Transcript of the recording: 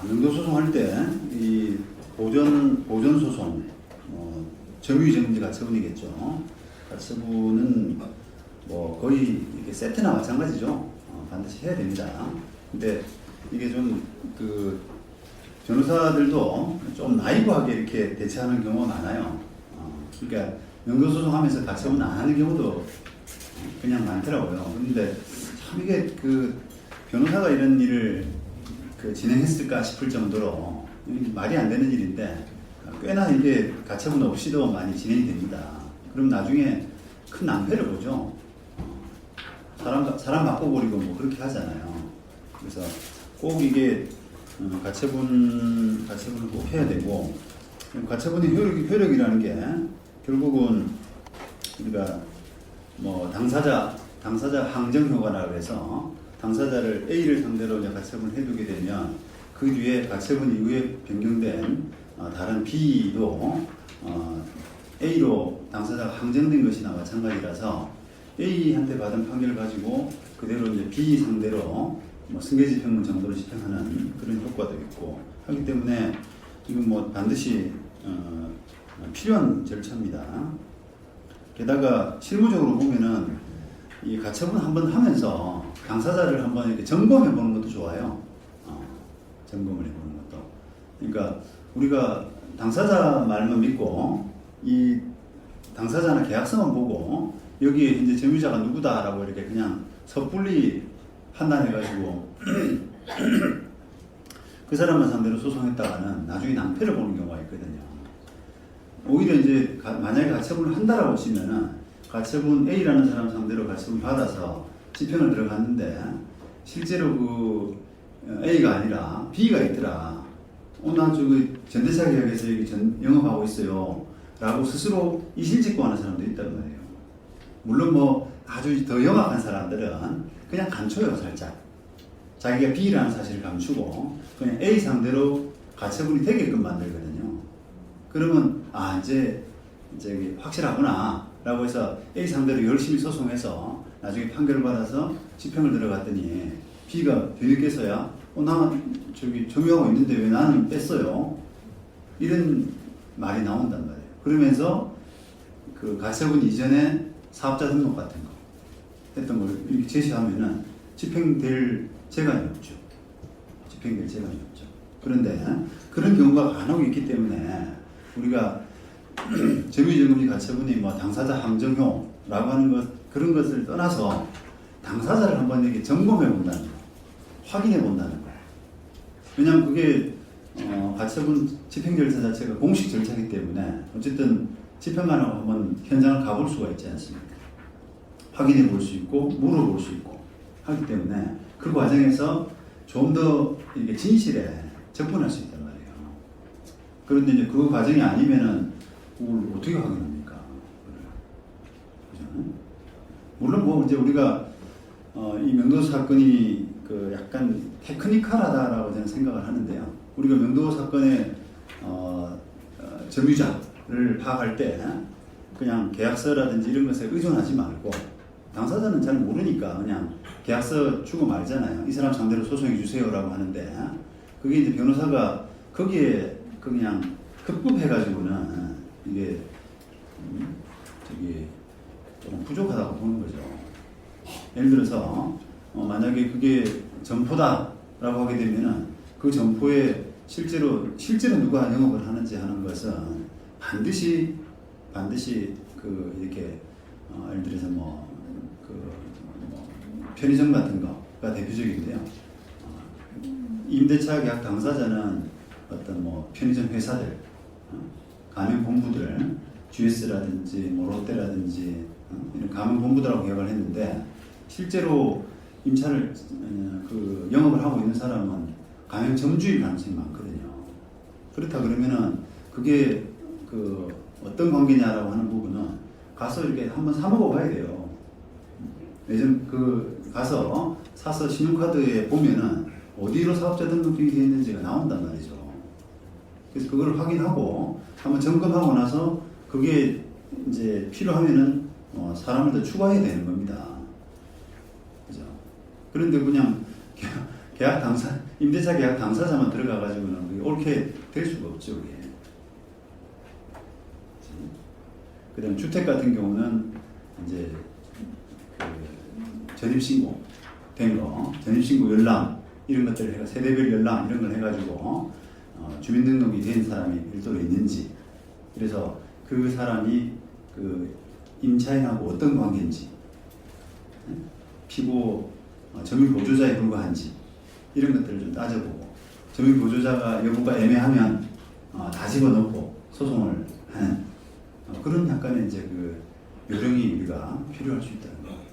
명도 소송할 때 이 보전 소송, 점유이전문제 가처분이겠죠. 가처분은 뭐 거의 이게 세트나 마찬가지죠. 반드시 해야 됩니다. 근데 이게 좀 그 변호사들도 좀 나이브하게 이렇게 대처하는 경우가 많아요. 그러니까 명도 소송하면서 가처분 안 하는 경우도 그냥 많더라고요. 그런데 참 이게 그 변호사가 이런 일을 진행했을까 싶을 정도로 말이 안 되는 일인데 꽤나 이게 가처분 없이도 많이 진행이 됩니다. 그럼 나중에 큰 낭패를 보죠. 사람 바꿔버리고 뭐 그렇게 하잖아요. 그래서 꼭 이게 가처분을 꼭 해야 되고, 가처분의 효력이라는 게 결국은 우리가 뭐 당사자 항정 효과라고 해서 당사자를 A를 상대로 이제 가처분을 해두게 되면 그 뒤에 가처분 이후에 변경된 다른 B도 A로 당사자가 항정된 것이나 마찬가지라서 A한테 받은 판결을 가지고 그대로 이제 B 상대로 뭐 승계집행문 정도로 집행하는 그런 효과도 있고 하기 때문에 이건 뭐 반드시 필요한 절차입니다. 게다가 실무적으로 보면은 이 가처분 한번 하면서 당사자를 한번 이렇게 점검해 보는 것도 좋아요. 점검을 해 보는 것도. 그러니까 우리가 당사자 말만 믿고 이 당사자나 계약서만 보고 여기에 이제 점유자가 누구다라고 이렇게 그냥 섣불리 판단해가지고 그 사람만 상대로 소송했다가는 나중에 낭패를 보는 경우가 있거든요. 오히려 이제 만약에 가처분을 한다라고 치면은 가처분 A라는 사람 상대로 가처분 받아서 집행을 들어갔는데 실제로 그 A가 아니라 B가 있더라. 나 저기 전대차 계약에서 여기 영업하고 있어요. 라고 스스로 이실직고하는 사람도 있단 말이에요. 물론 뭐 아주 더 영악한 사람들은 그냥 감춰요, 살짝. 자기가 B라는 사실을 감추고 그냥 A 상대로 가처분이 되게끔 만들거든요. 그러면 이제 확실하구나 라고 해서 A 상대로 열심히 소송해서 나중에 판결을 받아서 집행을 들어갔더니 B가 뒤늦게서야 나 저기 점유하고 있는데 왜 나는 뺐어요? 이런 말이 나온단 말이에요. 그러면서 그 가처분 이전에 사업자 등록 같은 거 했던 걸 이렇게 제시하면은 집행될 재간이 없죠. 집행될 재간이 없죠. 그런데 그런 경우가 간혹 있기 때문에 우리가 점유이전문제 가처분이 뭐 당사자 항정효라고 하는 그런 것을 떠나서 당사자를 한번 이렇게 점검해 본다는 거, 확인해 본다는 거예요. 왜냐하면 그게 가처분 집행 절차 자체가 공식 절차이기 때문에 어쨌든 집행관하고 한번 현장을 가볼 수가 있지 않습니까? 확인해 볼 수 있고 물어볼 수 있고 하기 때문에 그 과정에서 좀 더 이게 진실에 접근할 수 있단 말이에요. 그런데 이제 그 과정이 아니면은 그걸 어떻게 확인합니까? 그죠? 물론 뭐 이제 우리가 이 명도 사건이 그 약간 테크니컬하다라고 저는 생각을 하는데요. 우리가 명도 사건의 점유자를 파악할 때 그냥 계약서라든지 이런 것에 의존하지 말고 당사자는 잘 모르니까 그냥 계약서 주고 말잖아요. 이 사람 상대로 소송해 주세요라고 하는데 그게 이제 변호사가 거기에 그냥 급급해가지고는 이게 조금 부족하다고 보는 거죠. 예를 들어서 만약에 그게 점포다라고 하게 되면은 그 점포에 실제로 누가 영업을 하는지 하는 것은 반드시 이렇게 예를 들어서 편의점 같은 거가 대표적인데요. 임대차 계약 당사자는 어떤 편의점 회사들, 가맹본부들, GS라든지 롯데라든지 이런 가맹본부들하고 계약을 했는데 실제로 임차를 영업을 하고 있는 사람은 가맹점주일 가능성이 많거든요. 그렇다 그러면은 그게 어떤 관계냐라고 하는 부분은 가서 이렇게 한번 사 먹어봐야 돼요. 예전 가서 사서 신용카드에 보면은 어디로 사업자 등록이 되어 있는지가 나온단 말이죠. 그래서 그걸 확인하고 한번 점검하고 나서 그게 이제 필요하면은 사람을 더 추가해야 되는 겁니다. 그죠? 그런데 그냥 계약 당사, 임대차 계약 당사자만 들어가가지고는 그게 옳게 될 수가 없죠, 그게. 그 다음 주택 같은 경우는 이제 그 전입신고 된 거, 전입신고 열람, 이런 것들을 해가 세대별 열람 이런 걸 해가지고 주민등록이 된 사람이 별도로 있는지, 그래서 그 사람이 그 임차인하고 어떤 관계인지, 피고 점유 보조자에 불과한지 이런 것들을 좀 따져보고, 점유 보조자가 여부가 애매하면 다 집어넣고 소송을 하는 그런 약간의 이제 그 요령이 우리가 필요할 수 있다는 거.